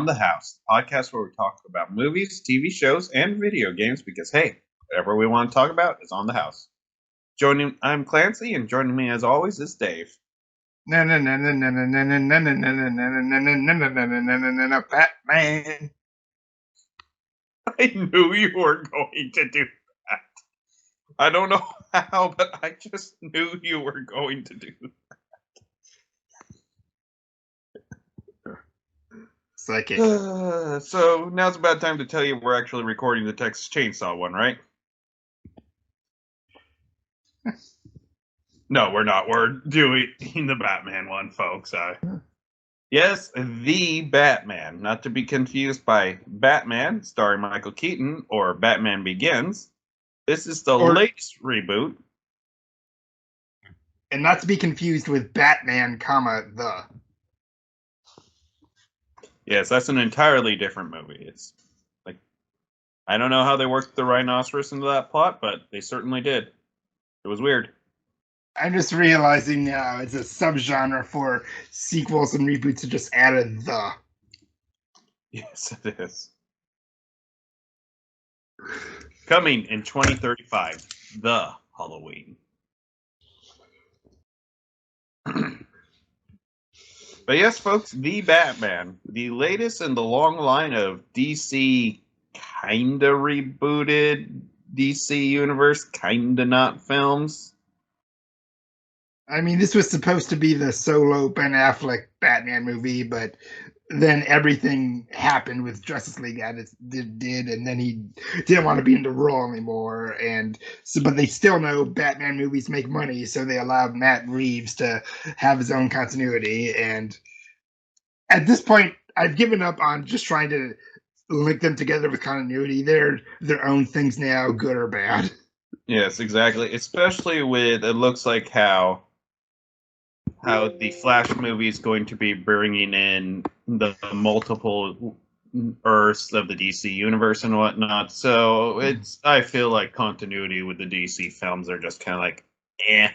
On the House, the podcast where we talk about movies, TV shows, and video games because, hey, whatever we want to talk about is on the house. I'm Clancy, and joining me as always is Dave. Batman. I knew you were going to do that. I don't know how, but I just knew you were going to do that. Psychic. So now's about time to tell you we're actually recording the Texas Chainsaw one, right? No, we're not. We're doing the Batman one, folks. Yes, the Batman, not to be confused by Batman, starring Michael Keaton, or Batman Begins. This is the latest reboot. And not to be confused with Batman, the. Yes, that's an entirely different movie. It's like, I don't know how they worked the rhinoceros into that plot, but they certainly did. It was weird. I'm just realizing now it's a subgenre for sequels and reboots to just add a the. Yes, it is. Coming in 2035, The Halloween. But yes, folks, the Batman, the latest in the long line of DC kinda rebooted DC Universe, kinda not films. I mean, this was supposed to be the solo Ben Affleck Batman movie, but then everything happened with Justice League as it did, and then he didn't want to be in the role anymore. And so, but they still know Batman movies make money, so they allowed Matt Reeves to have his own continuity. And at this point, I've given up on just trying to link them together with continuity. They're their own things now, good or bad. Yes, exactly. Especially with, it looks like how the Flash movie is going to be bringing in the multiple Earths of the DC universe and whatnot. So I feel like continuity with the DC films are just kind of like, eh.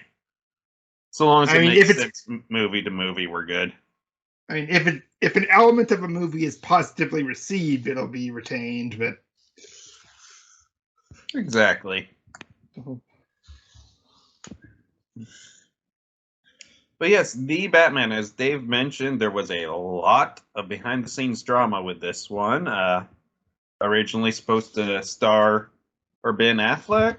So long as it makes sense movie to movie, we're good. I mean, if an element of a movie is positively received, it'll be retained, but exactly. But yes, the Batman, as Dave mentioned, there was a lot of behind-the-scenes drama with this one. Originally supposed to star Ben Affleck,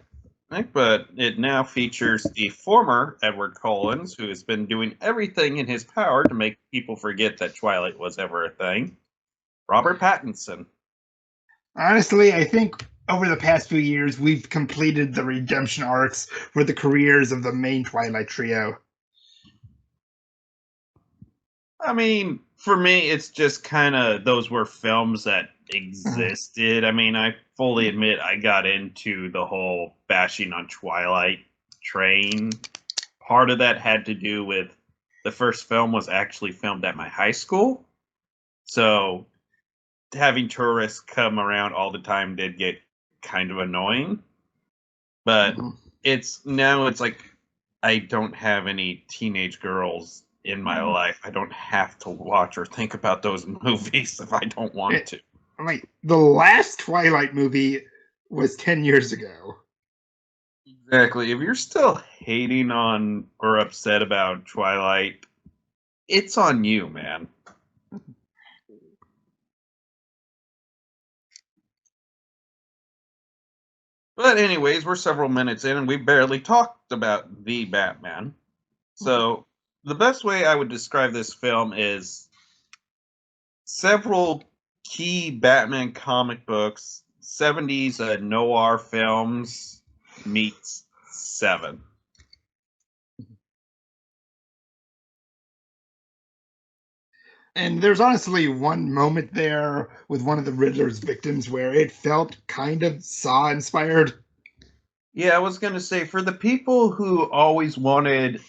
but it now features the former Edward Collins, who has been doing everything in his power to make people forget that Twilight was ever a thing. Robert Pattinson. Honestly, I think over the past few years, we've completed the redemption arcs for the careers of the main Twilight trio. I mean, for me, it's just kind of, those were films that existed. I mean, I fully admit I got into the whole bashing on Twilight train. Part of that had to do with the first film was actually filmed at my high school. So having tourists come around all the time did get kind of annoying. But it's like I don't have any teenage girls in my life. I don't have to watch or think about those movies if I don't want to. Like, the last Twilight movie was 10 years ago. Exactly. If you're still hating on or upset about Twilight, it's on you, man. But anyways, we're several minutes in and we barely talked about the Batman. So the best way I would describe this film is several key Batman comic books, 70s noir films meets Seven. And there's honestly one moment there with one of the Riddler's victims where it felt kind of Saw inspired. Yeah, I was going to say, for the people who always wanted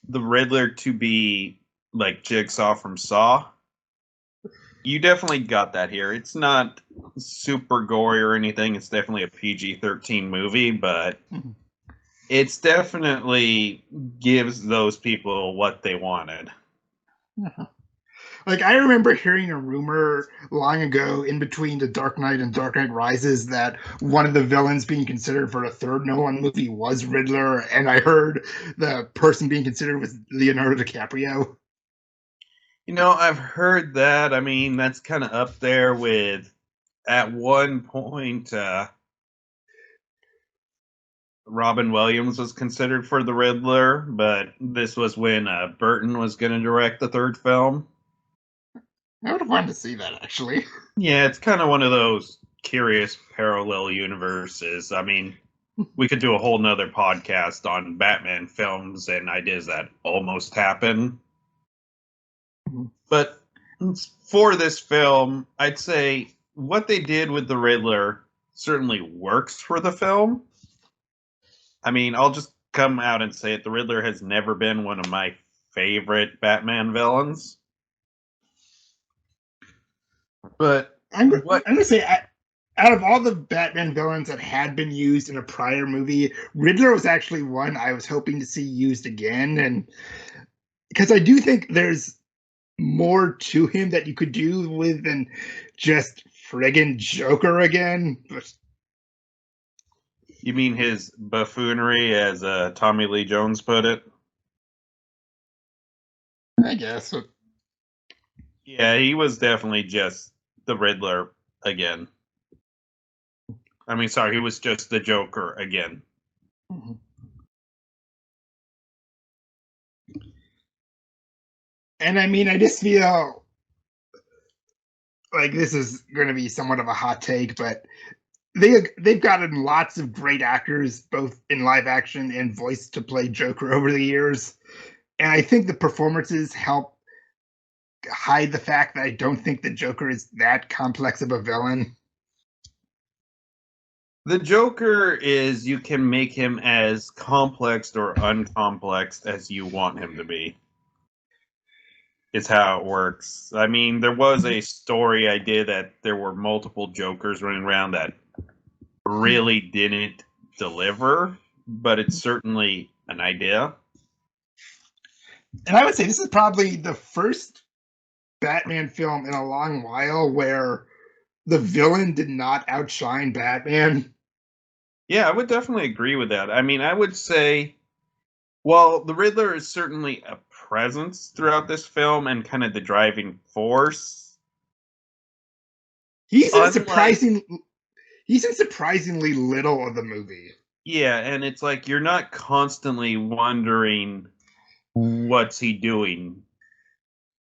the Riddler to be like Jigsaw from Saw, you definitely got that here. It's not super gory or anything. It's definitely a PG-13 movie, but it's definitely gives those people what they wanted. Like I remember hearing a rumor long ago in between The Dark Knight and Dark Knight Rises that one of the villains being considered for a third Nolan movie was Riddler, and I heard the person being considered was Leonardo DiCaprio. I've heard that. I mean, that's kind of up there with at one point Robin Williams was considered for the Riddler, but this was when Burton was going to direct the third film. I would have wanted to see that actually. Yeah, it's kind of one of those curious parallel universes. I mean, we could do a whole nother podcast on Batman films and ideas that almost happen. But for this film, I'd say what they did with the Riddler certainly works for the film. I mean, I'll just come out and say it. The Riddler has never been one of my favorite Batman villains. But I'm gonna say, out of all the Batman villains that had been used in a prior movie, Riddler was actually one I was hoping to see used again, and because I do think there's more to him that you could do with than just friggin' Joker again. But you mean his buffoonery, as Tommy Lee Jones put it? I guess. Yeah, he was definitely just the Riddler again. I mean, sorry, he was just the Joker again. Mm-hmm. And I mean, I just feel like this is going to be somewhat of a hot take, but they've gotten lots of great actors, both in live action and voice, to play Joker over the years, and I think the performances help hide the fact that I don't think the Joker is that complex of a villain. The Joker is, you can make him as complex or uncomplex as you want him to be. Is how it works. I mean, there was a story I did that there were multiple Jokers running around that really didn't deliver, but it's certainly an idea. And I would say this is probably the first Batman film in a long while where the villain did not outshine Batman. Yeah, I would definitely agree with that. I mean, I would say, well, the Riddler is certainly a presence throughout this film and kind of the driving force. He's in Unlike, surprisingly little of the movie. yeah, and it's like you're not constantly wondering what's he doing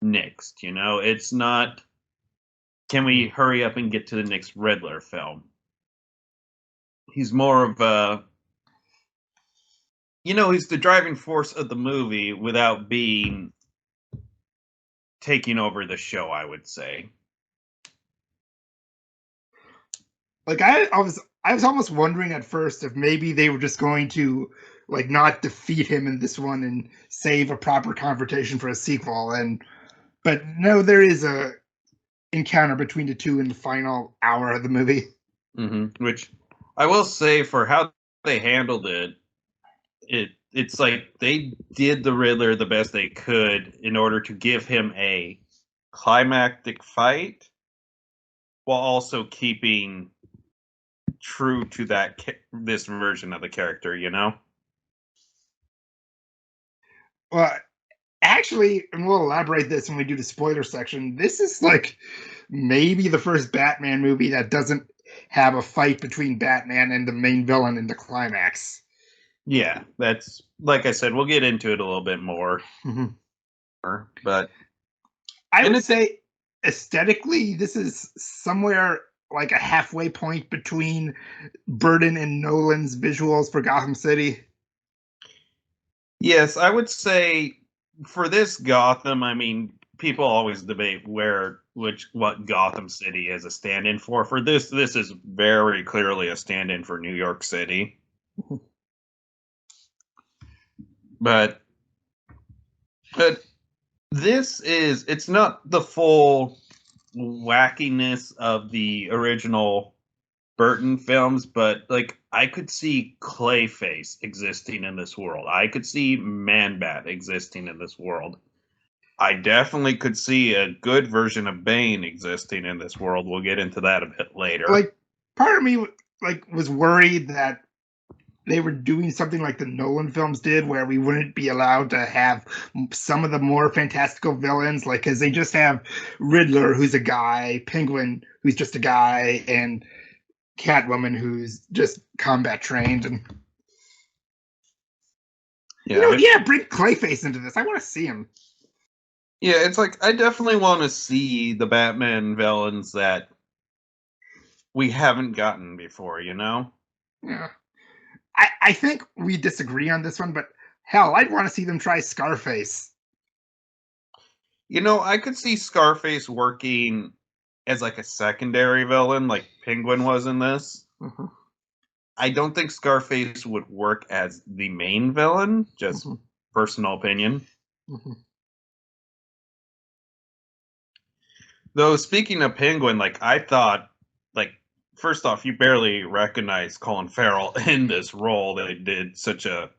next, It's not, can we hurry up and get to the next Riddler film? He's more of a, he's the driving force of the movie without being taking over the show, I would say. Like I was almost wondering at first if maybe they were just going to like not defeat him in this one and save a proper confrontation for a sequel, but no, there is a encounter between the two in the final hour of the movie. Mm-hmm. Which I will say, for how they handled it's like they did the Riddler the best they could in order to give him a climactic fight while also keeping true to this version of the character. Well, actually, and we'll elaborate this when we do the spoiler section. This is like maybe the first Batman movie that doesn't have a fight between Batman and the main villain in the climax. Yeah, that's, like I said, we'll get into it a little bit more. Mm-hmm. But I would say aesthetically, this is somewhere like a halfway point between Burton and Nolan's visuals for Gotham City. yes, I would say for this Gotham, I mean, people always debate what Gotham City is a stand-in for. For this is very clearly a stand-in for New York City. But it's not the full wackiness of the original Burton films, but like I could see Clayface existing in this world. I could see Man-Bat existing in this world. I definitely could see a good version of Bane existing in this world. We'll get into that a bit later. Like, part of me was worried that they were doing something like the Nolan films did, where we wouldn't be allowed to have some of the more fantastical villains, like because they just have Riddler, who's a guy, Penguin, who's just a guy, and Catwoman, who's just combat trained. And Yeah, yeah, bring Clayface into this. I want to see him. yeah, it's like I definitely want to see the Batman villains that we haven't gotten before, you know? Yeah, I think we disagree on this one, but hell, I'd want to see them try Scarface. You know, I could see Scarface working as like a secondary villain, like Penguin was in this. Mhm, I don't think Scarface would work as the main villain, just mhm, personal opinion. mhm. Though speaking of Penguin, like I thought, like first off, you barely recognize Colin Farrell in this role. They did such a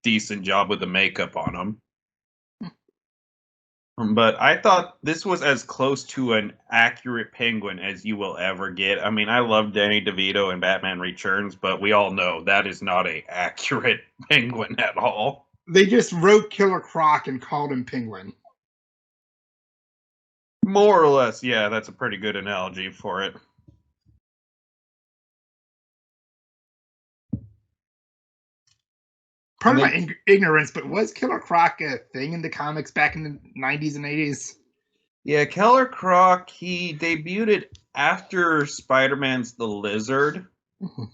decent job with the makeup on him. But I thought this was as close to an accurate Penguin as you will ever get. I mean, I love Danny DeVito in Batman Returns, but we all know that is not a accurate Penguin at all. They just wrote Killer Croc and called him Penguin. More or less, yeah, that's a pretty good analogy for it. And Pardon my they, ignorance, but was Killer Croc a thing in the comics back in the 90s and 80s? yeah, Keller Croc, he debuted after Spider-Man's The Lizard, Mhm,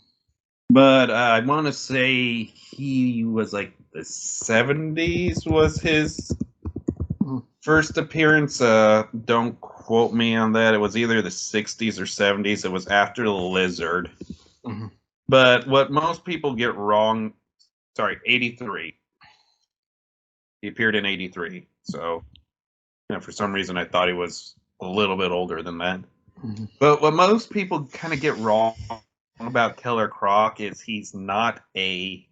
but I want to say he was like the 70s was his mhm, first appearance. Don't quote me on that. It was either the 60s or 70s. It was after The Lizard. mhm. But what most people get wrong, sorry, 83. He appeared in 83. So, you know, for some reason, I thought he was a little bit older than that. Mhm. But what most people kind of get wrong about Killer Croc is he's not a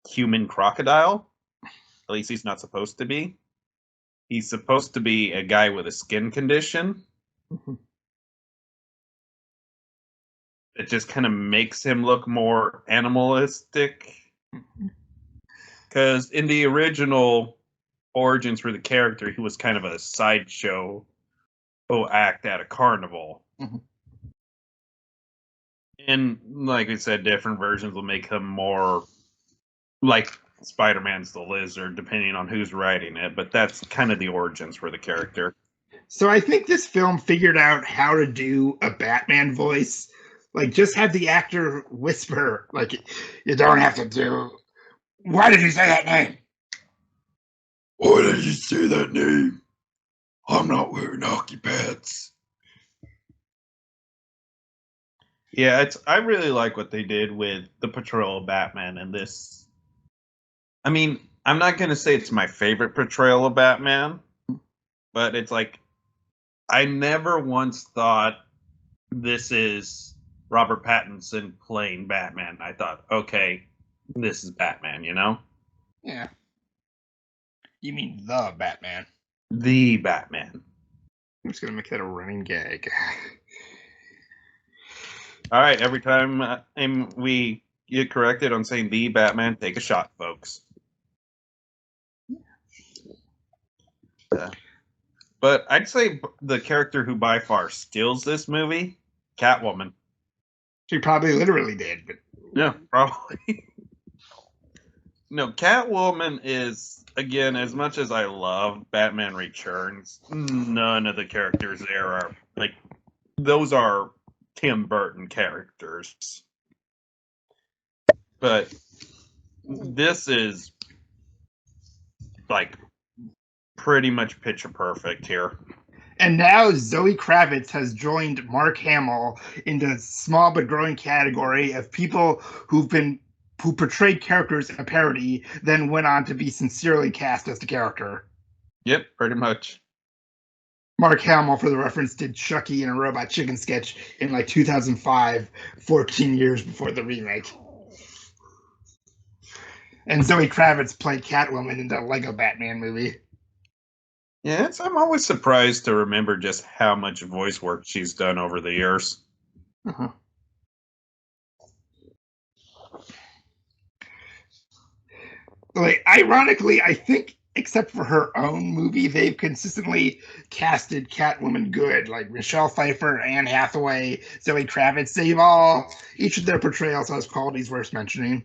human crocodile. At least he's not supposed to be. He's supposed to be a guy with a skin condition. Mhm. It just kind of makes him look more animalistic. Because in the original origins for the character, he was kind of a sideshow act at a carnival. Mhm. And like I said, different versions will make him more like Spider-Man's the Lizard, depending on who's writing it. But that's kind of the origins for the character. So I think this film figured out how to do a Batman voice. Like, just have the actor whisper. Like, you don't have to do. Why did you say that name? Why did you say that name? I'm not wearing hockey pads. Yeah, it's. I really like what they did with the portrayal of Batman in this. I mean, I'm not gonna say it's my favorite portrayal of Batman, but it's like I never once thought this is Robert Pattinson playing Batman. I thought, okay, this is Batman, you know? Yeah. You mean the Batman. The Batman. I'm just going to make that a running gag. All right, every time we get corrected on saying the Batman, take a shot, folks. But I'd say the character who by far steals this movie, Catwoman. She probably literally did, but Yeah, probably. No, Catwoman is again, as much as I love Batman Returns, none of the characters there are like those are Tim Burton characters. But this is like pretty much picture perfect here. And now Zoe Kravitz has joined Mark Hamill in the small but growing category of people who portrayed characters in a parody, then went on to be sincerely cast as the character. Yep, pretty much. Mark Hamill, for the reference, did Chucky in a Robot Chicken sketch in like 2005, 14 years before the remake. And Zoe Kravitz played Catwoman in the Lego Batman movie. Yeah, I'm always surprised to remember just how much voice work she's done over the years. Uh-huh. Like, ironically, I think except for her own movie, they've consistently casted Catwoman good. Like Michelle Pfeiffer, Anne Hathaway, Zoe Kravitz, they've all each of their portrayals has qualities worth mentioning.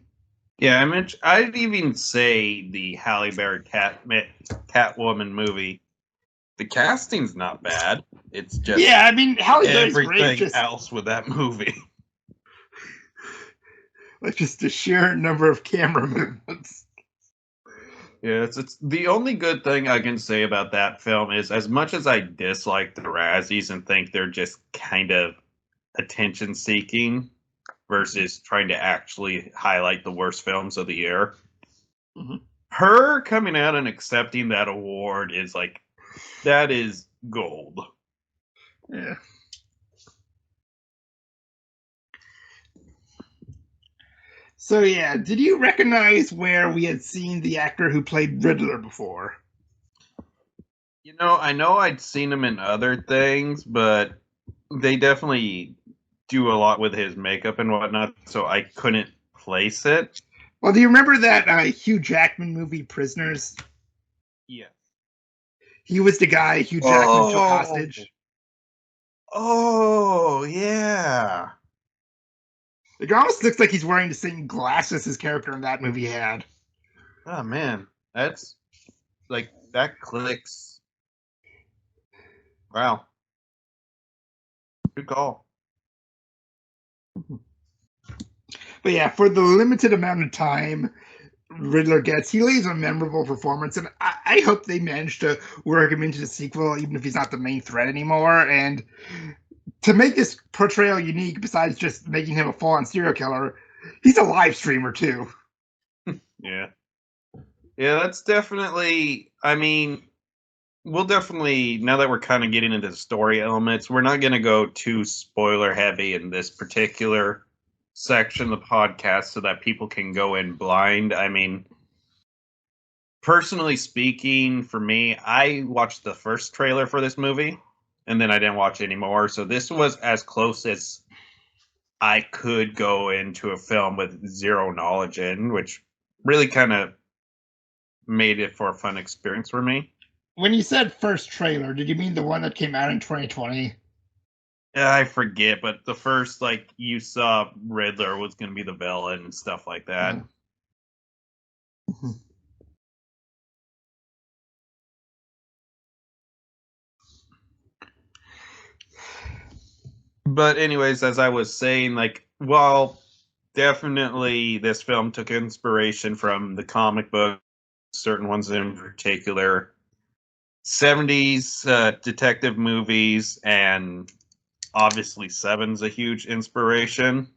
Yeah, I'd even say the Halle Berry Catwoman movie. The casting's not bad. It's just Yeah, I mean Halle Berry's great. everything Just else with that movie. like just the sheer number of camera movements. Yeah, it's the only good thing I can say about that film is as much as I dislike the Razzies and think they're just kind of attention seeking versus trying to actually highlight the worst films of the year. Mhm. Her coming out and accepting that award is like that is gold. Yeah. So yeah, did you recognize where we had seen the actor who played Riddler before? I know I'd seen him in other things, but they definitely do a lot with his makeup and whatnot, so I couldn't place it. Well, do you remember that Hugh Jackman movie, Prisoners? Yeah. He was the guy Hugh Jackman took Oh, hostage. oh, yeah. It almost looks like he's wearing the same glasses his character in that movie had. Oh man, that's like that clicks. Wow, good call. But yeah, for the limited amount of time Riddler gets, he leaves a memorable performance, and I hope they manage to work him into the sequel, even if he's not the main threat anymore. And to make this portrayal unique, besides just making him a full-on serial killer, he's a live streamer too. Yeah, yeah, that's definitely. I mean, we'll definitely now that we're kind of getting into the story elements, we're not going to go too spoiler heavy in this particular section of the podcast so that people can go in blind. I mean, personally speaking, for me, I watched the first trailer for this movie and then I didn't watch any more. So this was as close as I could go into a film with zero knowledge in, which really kind of made it for a fun experience for me. When you said first trailer, did you mean the one that came out in 2020? I forget, but the first like you saw Riddler was going to be the villain and stuff like that. But anyways, as I was saying, like, well, definitely this film took inspiration from the comic book, certain ones in particular, 70s detective movies, and obviously Seven's a huge inspiration.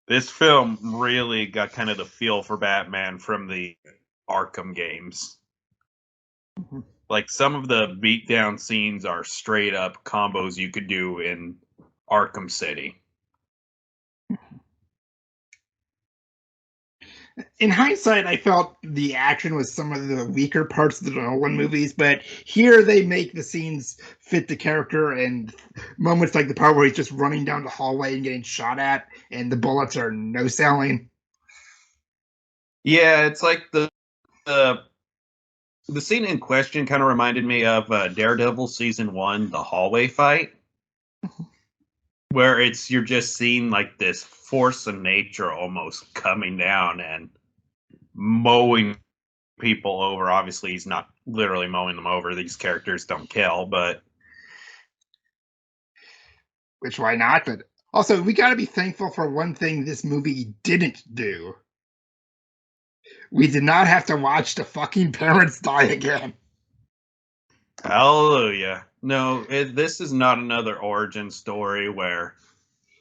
This film really got kind of the feel for Batman from the Arkham games. Like some of the beatdown scenes are straight up combos you could do in Arkham City. In hindsight, I felt the action was some of the weaker parts of the Nolan movies, but here they make the scenes fit the character, and moments like the part where he's just running down the hallway and getting shot at, and the bullets are no selling. Yeah, it's like the the scene in question kind of reminded me of Daredevil season 1, the hallway fight, where it's you're just seeing like this force of nature almost coming down and mowing people over. Obviously, he's not literally mowing them over. These characters don't kill, but Which why not? But also, we got to be thankful for one thing this movie didn't do. We did not have to watch the fucking parents die again. hallelujah. No, this is not another origin story where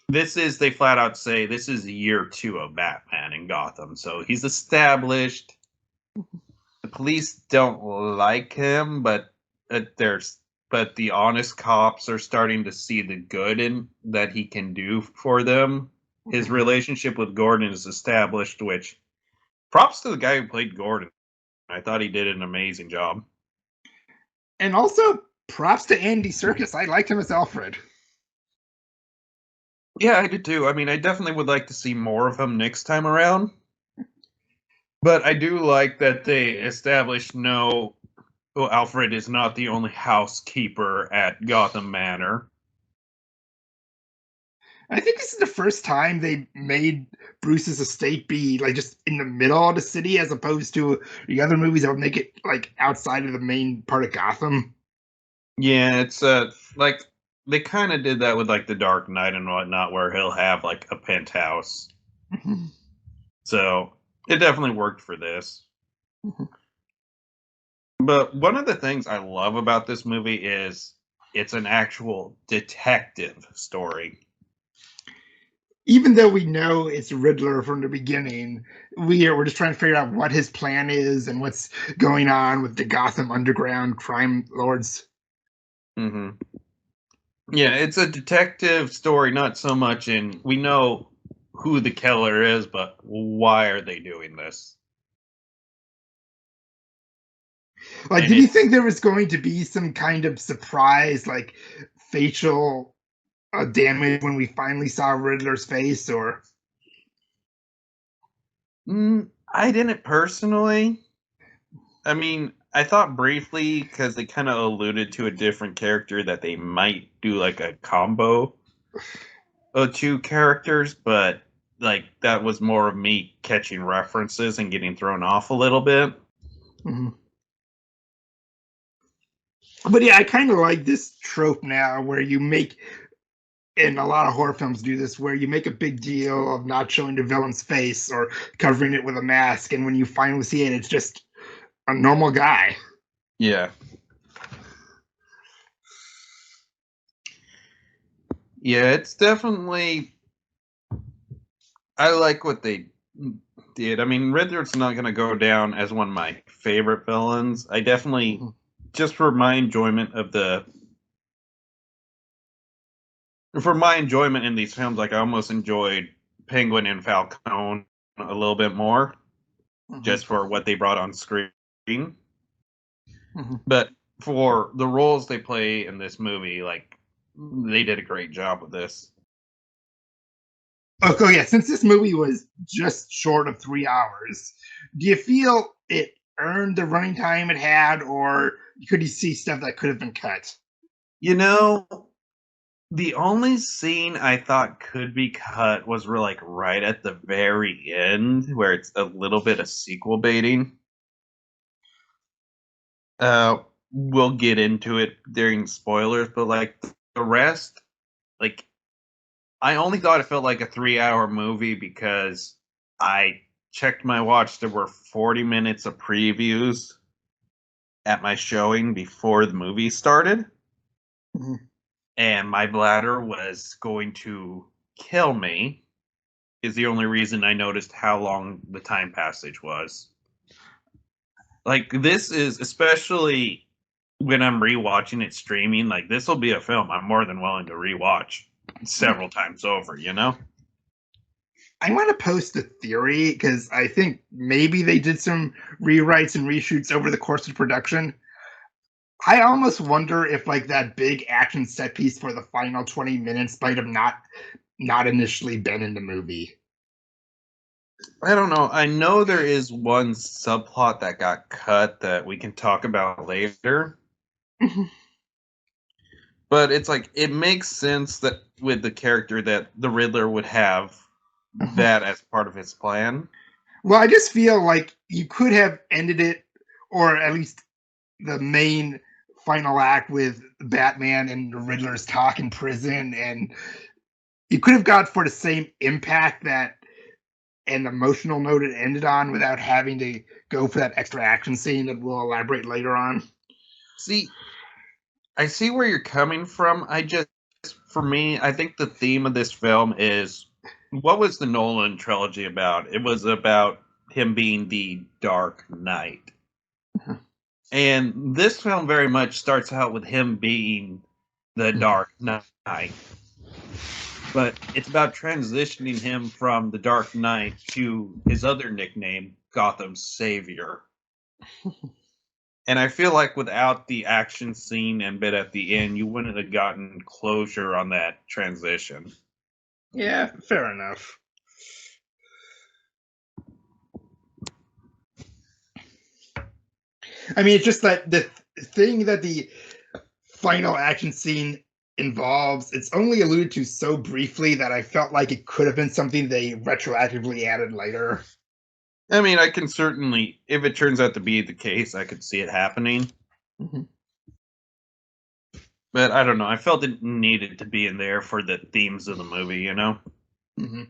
this is, they flat out say, this is year 2 of Batman in Gotham. So he's established. The police don't like him, but there's but the honest cops are starting to see the good in that he can do for them. His relationship with Gordon is established, which props to the guy who played Gordon. I thought he did an amazing job. And also, props to Andy Serkis. I liked him as Alfred. Yeah, I did too. I mean, I definitely would like to see more of him next time around. But I do like that they established well, Alfred is not the only housekeeper at Gotham Manor. I think this is the first time they made Bruce's estate be like just in the middle of the city, as opposed to the other movies that would make it like outside of the main part of Gotham. Yeah, it's like they kind of did that with like the Dark Knight and whatnot, where he'll have like a penthouse. Mhm. So it definitely worked for this. Mhm. But one of the things I love about this movie is it's an actual detective story. Even though we know it's Riddler from the beginning, we're just trying to figure out what his plan is and what's going on with the Gotham underground crime lords. hmm Yeah, it's a detective story, not so much in we know who the killer is, but why are they doing this? Like, And did you it's think there was going to be some kind of surprise, like facial damage when we finally saw Riddler's face, or I didn't personally. I mean, I thought briefly because they kind of alluded to a different character that they might do like a combo of two characters, but like that was more of me catching references and getting thrown off a little bit. Mhm. But yeah, I kind of like this trope now where you make, and a lot of horror films do this, where you make a big deal of not showing the villain's face or covering it with a mask, and when you finally see it, it's just a normal guy. Yeah. Yeah, it's definitely I like what they did. I mean, Riddler's not going to go down as one of my favorite villains. I definitely Mhm. just for my enjoyment in these films, like I almost enjoyed Penguin and Falcone a little bit more, Mhm. just for what they brought on screen. Mhm. But for the roles they play in this movie, like they did a great job with this. Okay, yeah, since this movie was just short of 3 hours, do you feel it earned the running time it had, or could you see stuff that could have been cut? You know, the only scene I thought could be cut was like right at the very end, where it's a little bit of sequel baiting. Uh, we'll get into it during spoilers, but like the rest, like I only thought it felt like a 3 hour movie because I checked my watch. There were 40 minutes of previews at my showing before the movie started, Mhm. and my bladder was going to kill me. Is the only reason I noticed how long the time passage was. Like this is especially when I'm rewatching it streaming, like this will be a film I'm more than willing to rewatch several times over, you know? I want to post a theory because I think maybe they did some rewrites and reshoots over the course of production. I almost wonder if like that big action set piece for the final 20 minutes might have not initially been in the movie. I don't know. I know there is one subplot that got cut that we can talk about later, but it's like it makes sense that with the character that the Riddler would have that as part of his plan. Well, I just feel like you could have ended it, or at least the main final act, with Batman and the Riddler's talk in prison, and you could have got for the same impact that and emotional note it ended on without having to go for that extra action scene that we'll elaborate later on. See, I see where you're coming from. For me, I think the theme of this film is what was the Nolan trilogy about? It was about him being the Dark Knight. And this film very much starts out with him being the Dark Knight. But it's about transitioning him from the Dark Knight to his other nickname, Gotham's Savior. And I feel like without the action scene and bit at the end, you wouldn't have gotten closure on that transition. Yeah, fair enough. I mean, it's just that the thing that the final action scene involves, it's only alluded to so briefly that I felt like it could have been something they retroactively added later. I mean, I can certainly, if it turns out to be the case, I could see it happening. Mm-hmm. But I don't know. I felt it needed to be in there for the themes of the movie, you know? Mm-hmm.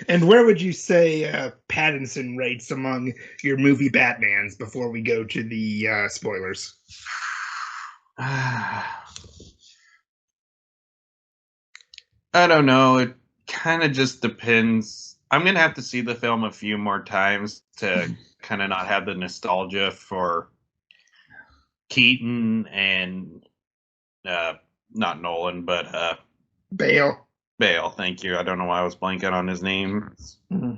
And where would you say Pattinson rates among your movie Batmans before we go to the spoilers? I don't know. It kind of just depends. I'm going to have to see the film a few more times to kind of not have the nostalgia for Keaton and not Nolan, but Bale. Bale. Thank you. I don't know why I was blanking on his name. Mm-hmm.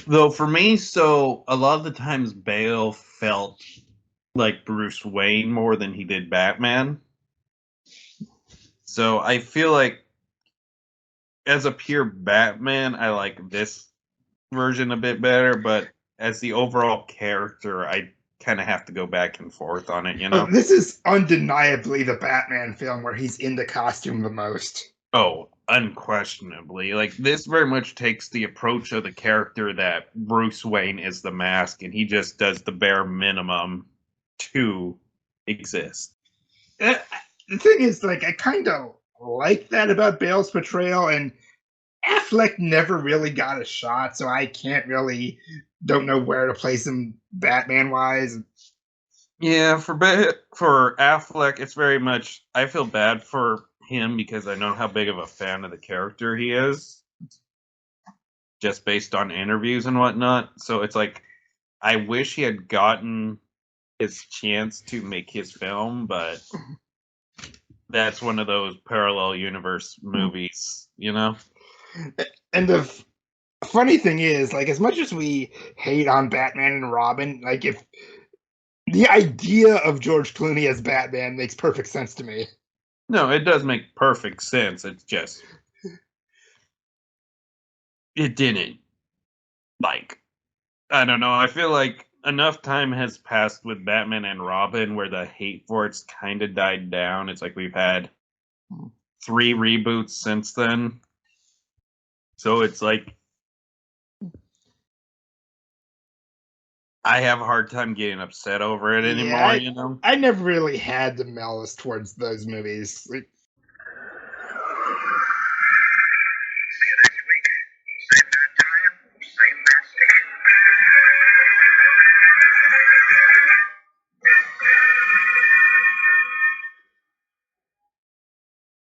Though for me, so a lot of the times Bale felt like Bruce Wayne more than he did Batman. So I feel like as a pure Batman, I like this version a bit better, but as the overall character, I kind of have to go back and forth on it, you Oh, know? this is undeniably the Batman film where he's in the costume the most. Oh, unquestionably. Like, this very much takes the approach of the character that Bruce Wayne is the mask, and he just does the bare minimum to exist. Uh, the thing is, like, I kind of like that about Bale's portrayal, and Affleck never really got a shot, so I can't really don't know where to place him Batman wise. Yeah, for Affleck, it's very much. I feel bad for him because I know how big of a fan of the character he is, just based on interviews and whatnot. So it's like I wish he had gotten his chance to make his film, but that's one of those parallel universe movies, you know? And the funny thing is, like, as much as we hate on Batman and Robin, like, if the idea of George Clooney as Batman makes perfect sense to me. No, it does make perfect sense. It's just it didn't. Like, I don't know. I feel like enough time has passed with Batman and Robin where the hate for it's kind of died down. It's like we've had 3 reboots since then. So it's like I have a hard time getting upset over it Yeah, anymore, you know? I never really had the malice towards those movies. Like,